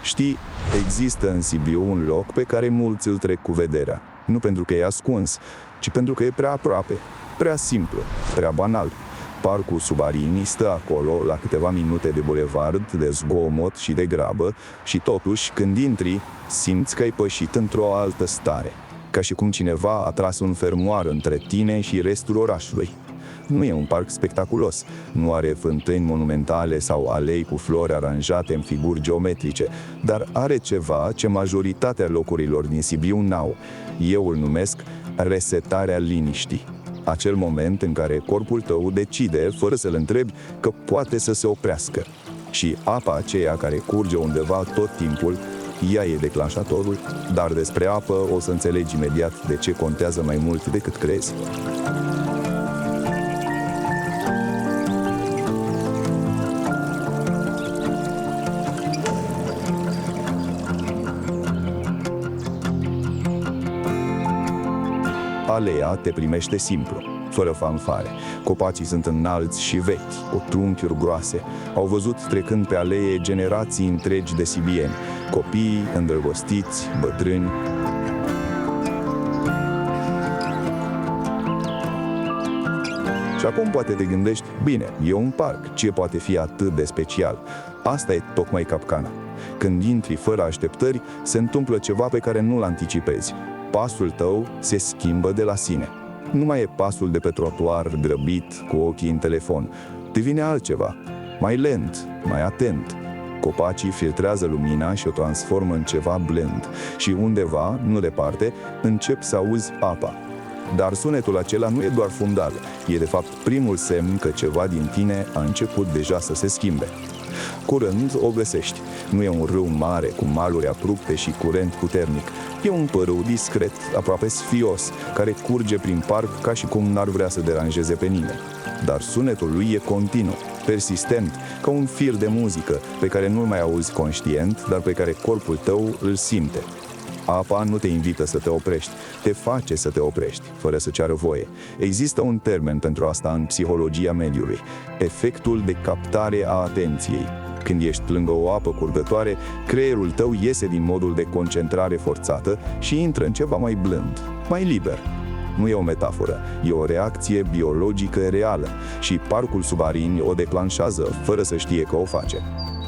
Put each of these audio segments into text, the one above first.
Știi, există în Sibiu un loc pe care mulți îl trec cu vederea. Nu pentru că e ascuns, ci pentru că e prea aproape, prea simplu, prea banal. Parcul Subarini stă acolo, la câteva minute de bulevard, de zgomot și de grabă, și totuși, când intri, simți că ai pășit într-o altă stare, ca și cum cineva a tras un fermoar între tine și restul orașului. Nu e un parc spectaculos, nu are fântâni monumentale sau alei cu flori aranjate în figuri geometrice, dar are ceva ce majoritatea locurilor din Sibiu n-au. Eu îl numesc resetarea liniștii. Acel moment în care corpul tău decide, fără să-l întrebi, că poate să se oprească. Și apa aceea care curge undeva tot timpul, ea e declanșatorul, dar despre apă o să înțelegi imediat de ce contează mai mult decât crezi. Aleea te primește simplu, fără fanfare. Copacii sunt înalți și vechi, cu trunchiuri groase. Au văzut trecând pe alee generații întregi de sibieni, copii, îndrăgostiți, bătrâni. Și acum poate te gândești, bine, e un parc, ce poate fi atât de special? Asta e tocmai capcana. Când intri fără așteptări, se întâmplă ceva pe care nu-l anticipezi. Pasul tău se schimbă de la sine. Nu mai e pasul de pe trotuar grăbit, cu ochii în telefon. Devine altceva, mai lent, mai atent. Copacii filtrează lumina și o transformă în ceva blând. Și undeva, nu departe, începi să auzi apa. Dar sunetul acela nu e doar fundal, e de fapt primul semn că ceva din tine a început deja să se schimbe. Curând o găsești. Nu e un râu mare cu maluri abrupte și curent puternic. E un pârâu discret, aproape sfios, care curge prin parc ca și cum n-ar vrea să deranjeze pe nimeni. Dar sunetul lui e continuu, persistent, ca un fir de muzică pe care nu-l mai auzi conștient, dar pe care corpul tău îl simte. Apa nu te invită să te oprești, te face să te oprești, fără să ceară voie. Există un termen pentru asta în psihologia mediului: efectul de captare a atenției. Când ești lângă o apă curgătoare, creierul tău iese din modul de concentrare forțată și intră în ceva mai blând, mai liber. Nu e o metaforă, e o reacție biologică reală și parcul Subarini o declanșează fără să știe că o face.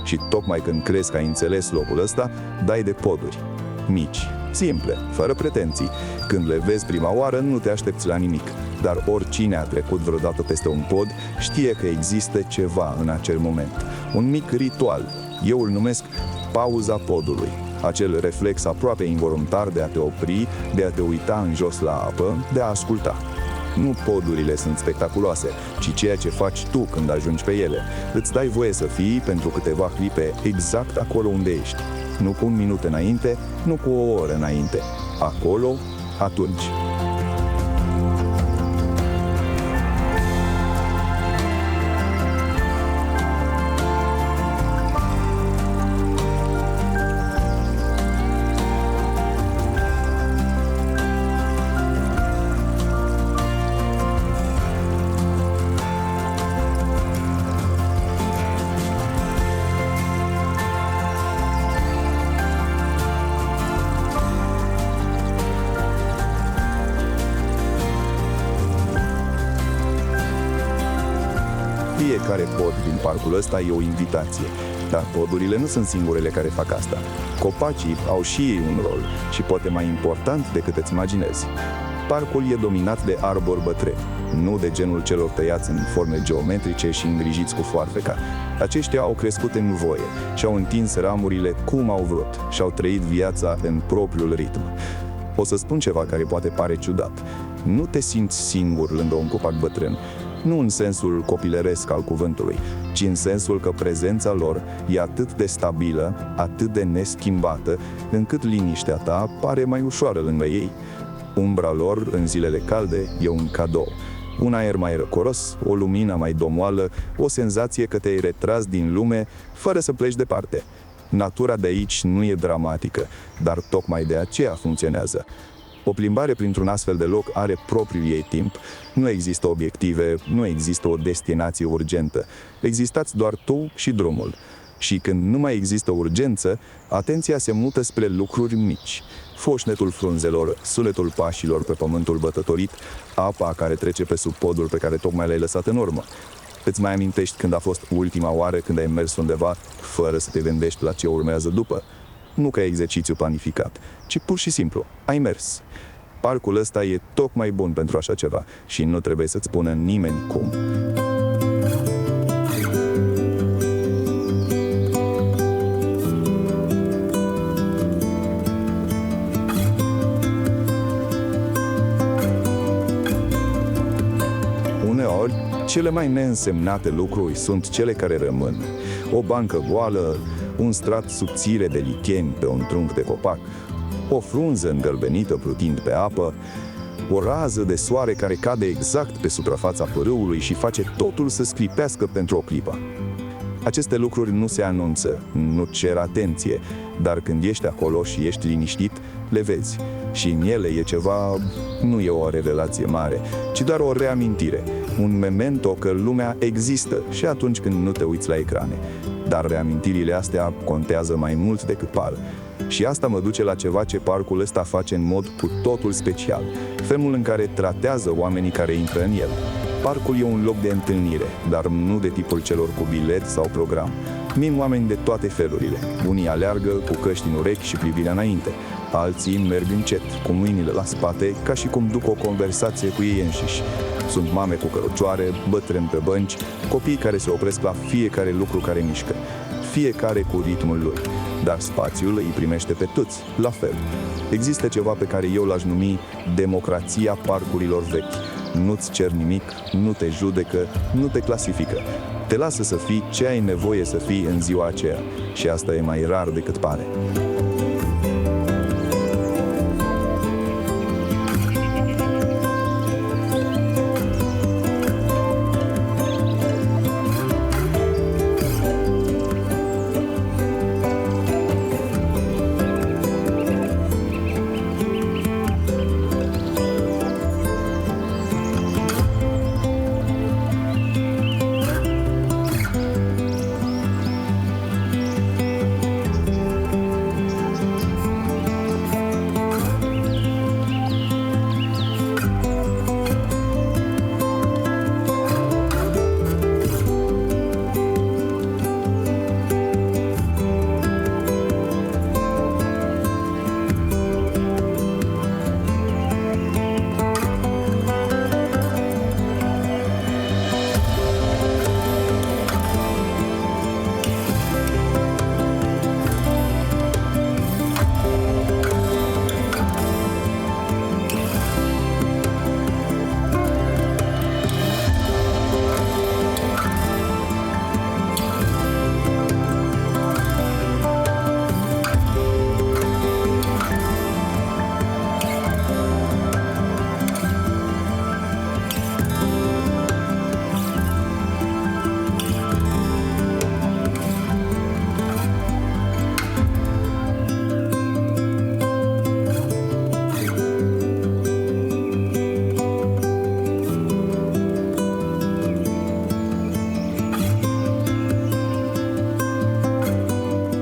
Și tocmai când crezi că ai înțeles locul ăsta, dai de poduri. Mici, simple, fără pretenții. Când le vezi prima oară, nu te aștepți la nimic. Dar oricine a trecut vreodată peste un pod știe că există ceva în acel moment. Un mic ritual. Eu îl numesc pauza podului. Acel reflex aproape involuntar de a te opri, de a te uita în jos la apă, de a asculta. Nu podurile sunt spectaculoase, ci ceea ce faci tu când ajungi pe ele. Îți dai voie să fii pentru câteva clipe exact acolo unde ești. Nu cu un minut înainte, nu cu o oră înainte. Acolo, atunci. Fiecare pod din parcul ăsta e o invitație, dar podurile nu sunt singurele care fac asta. Copacii au și ei un rol și poate mai important decât îți imaginezi. Parcul e dominat de arbori bătrâni, nu de genul celor tăiați în forme geometrice și îngrijiți cu foarfeca. Aceștia au crescut în voie și au întins ramurile cum au vrut și au trăit viața în propriul ritm. O să spun ceva care poate pare ciudat. Nu te simți singur lângă un copac bătrân. Nu în sensul copilăresc al cuvântului, ci în sensul că prezența lor e atât de stabilă, atât de neschimbată, încât liniștea ta pare mai ușoară lângă ei. Umbra lor, în zilele calde, e un cadou. Un aer mai răcoros, o lumină mai domoală, o senzație că te-ai retras din lume fără să pleci departe. Natura de aici nu e dramatică, dar tocmai de aceea funcționează. O plimbare printr-un astfel de loc are propriul ei timp. Nu există obiective, nu există o destinație urgentă. Existați doar tu și drumul. Și când nu mai există urgență, atenția se mută spre lucruri mici. Foșnetul frunzelor, sunetul pașilor pe pământul bătătorit, apa care trece pe sub podul pe care tocmai l-ai lăsat în urmă. Îți mai amintești când a fost ultima oară când ai mers undeva fără să te gândești la ce urmează după? Nu ca exercițiu planificat, ci pur și simplu, ai mers. Parcul ăsta e tocmai bun pentru așa ceva și nu trebuie să-ți spună nimeni cum. Uneori, cele mai neînsemnate lucruri sunt cele care rămân. O bancă goală, un strat subțire de licheni pe un trunchi de copac, o frunză îngălbenită plutind pe apă, o rază de soare care cade exact pe suprafața pârâului și face totul să sclipească pentru o clipă. Aceste lucruri nu se anunță, nu cer atenție, dar când ești acolo și ești liniștit, le vezi. Și în ele e ceva, nu e o relație mare, ci doar o reamintire, un memento că lumea există și atunci când nu te uiți la ecrane. Dar reamintirile astea contează mai mult decât par. Și asta mă duce la ceva ce parcul ăsta face în mod cu totul special, felul în care tratează oamenii care intră în el. Parcul e un loc de întâlnire, dar nu de tipul celor cu bilet sau program. Vin oameni de toate felurile. Unii aleargă cu căști în urechi și privirea înainte. Alții merg încet, cu mâinile la spate, ca și cum duc o conversație cu ei înșiși. Sunt mame cu cărucioare, bătrâni pe bănci, copii care se opresc la fiecare lucru care mișcă, fiecare cu ritmul lui. Dar spațiul îi primește pe toți, la fel. Există ceva pe care eu l-aș numi democrația parcurilor vechi. Nu-ți cer nimic, nu te judecă, nu te clasifică. Te lasă să fii ce ai nevoie să fii în ziua aceea. Și asta e mai rar decât pare.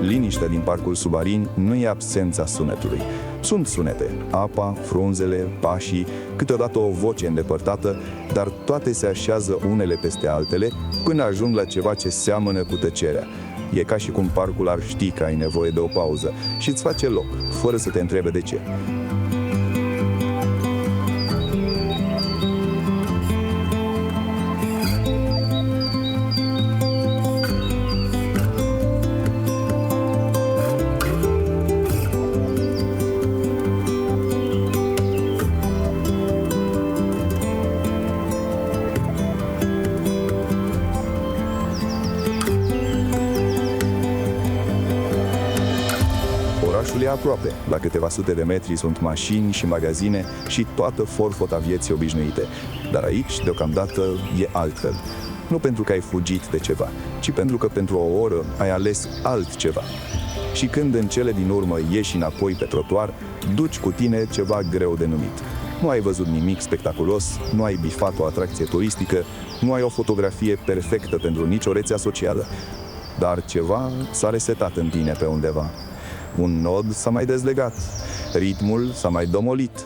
Liniștea din parcul subarin nu e absența sunetului. Sunt sunete, apa, frunzele, pașii, câteodată o voce îndepărtată, dar toate se așează unele peste altele până ajung la ceva ce seamănă cu tăcerea. E ca și cum parcul ar ști că ai nevoie de o pauză și îți face loc, fără să te întrebe de ce. Orașul e aproape. La câteva sute de metri sunt mașini și magazine și toată forfota vieții obișnuite. Dar aici, deocamdată, e altfel. Nu pentru că ai fugit de ceva, ci pentru că pentru o oră ai ales altceva. Și când în cele din urmă ieși înapoi pe trotuar, duci cu tine ceva greu de numit. Nu ai văzut nimic spectaculos, nu ai bifat o atracție turistică, nu ai o fotografie perfectă pentru nicio rețea socială. dar ceva s-a resetat în tine pe undeva. Un nod s-a mai dezlegat, ritmul s-a mai domolit.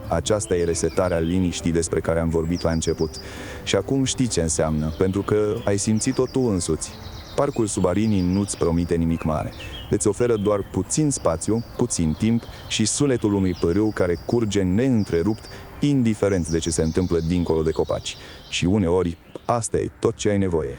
Aceasta e resetarea liniștii despre care am vorbit la început. Și acum știi ce înseamnă, pentru că ai simțit-o tu însuți. Parcul Subarini nu-ți promite nimic mare. Îți oferă doar puțin spațiu, puțin timp și sunetul unui pârâu care curge neîntrerupt, indiferent de ce se întâmplă dincolo de copaci. Și uneori, asta e tot ce ai nevoie.